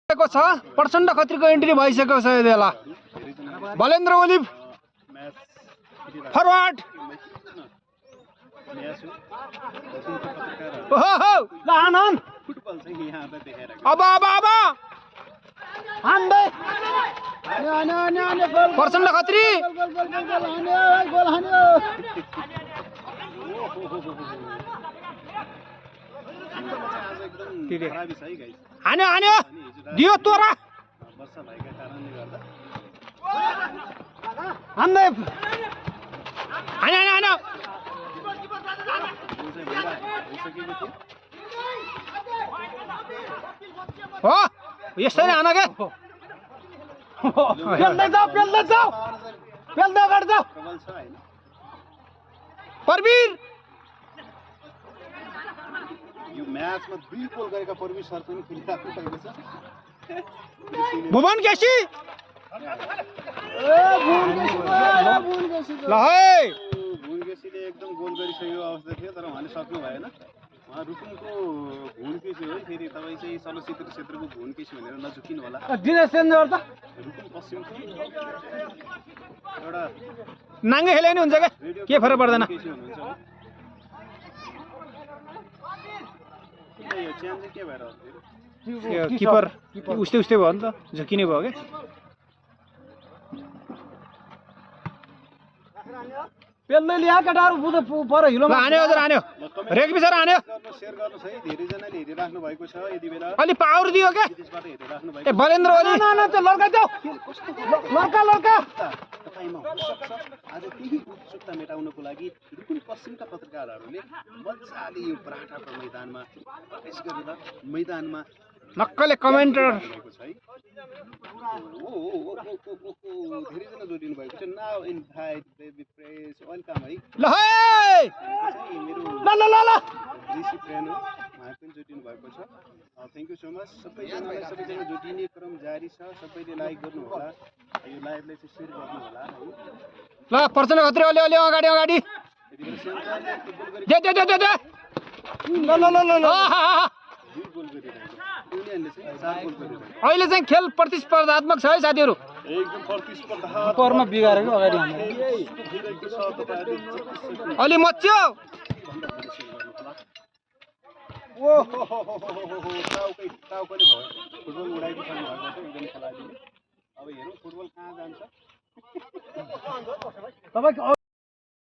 छ प्रचण्ड खत्रीको एन्ट्री भइसकेको छ यति बेला बलेन्द्र ओलिभ फरवर्ड अब प्रचण्ड खत्री हान्यो दियो तोरा हान्यो हो यस्तै नै हान के पेल्दै जाऊ परवीर यो म्याचमा 2 गोल गरेका परवीर सर पनि खेलिरहेको छ भुवन केसी ल है भुवन केसीले एकदम गोल गरिसकेको अवस्था थियो तर उहाँले सक्नु भएन उहाँ रुकुमको भुवन केसी हो फेरि तपाई चाहिँ चलचित्र क्षेत्रको भुवन केसी भनेर नझुकिनु होला दिनेश सेन्जर त रुकुम पश्चिमको एउटा नाङ्गे खेले नि हुन्छ के फरक पर्दैन केसी हुनुहुन्छ यो च्यान चाहिँ के भएर किपर उस्तै भयो नि त झुकिने भयो के पेल्दै ल्या केटाहरु पर हिलो हान्यो हजुर हान्यो रेग्बी सर हान्यो शेयर गर्नुस् है धेरै जनाले हेरिराख्नु भएको छ यति बेला अलि पावर दियो के त्यसबाट हेरिराख्नु भएको ए बलेन्द्र ओली न लड्का जाऊ लड्का तपाईमा हुन सक्छ आज त्यही उत्सुकता मेटाउनको लागि रुकुम पश्चिमका पत्रकारहरूले मजाले यो पराठाको मैदानमा प्रवेश गरेर मैदानमा नक्कले कमेन्टर धेरै जना जोडिनु भएको छ now invite baby press welcome है ल है मेरो ल ऋषि फ्रेन्ड हो उहाँ पनि जोडिनु भएको छ थ्यांक यू सो मच सबैजना जोडिने क्रम जारी छ सबैले लाइक गर्नु होला यो लाइभलाई चाहिँ शेयर गर्नु होला है ल प्रचण्ड खत्री अलि अगाडि दे ल अहिले चाहिँ खेल प्रतिस्पर्धात्मक छ है साथीहरु एकदम प्रतिस्पर्धा पर्मा बिगारेको अगाडि अलि मच्यो टाउकोले भयो फुटबल उडाइदिनु भएको छ एकदम खेलाडी अब हेरौँ फुटबल कहाँ जान्छ तपाईको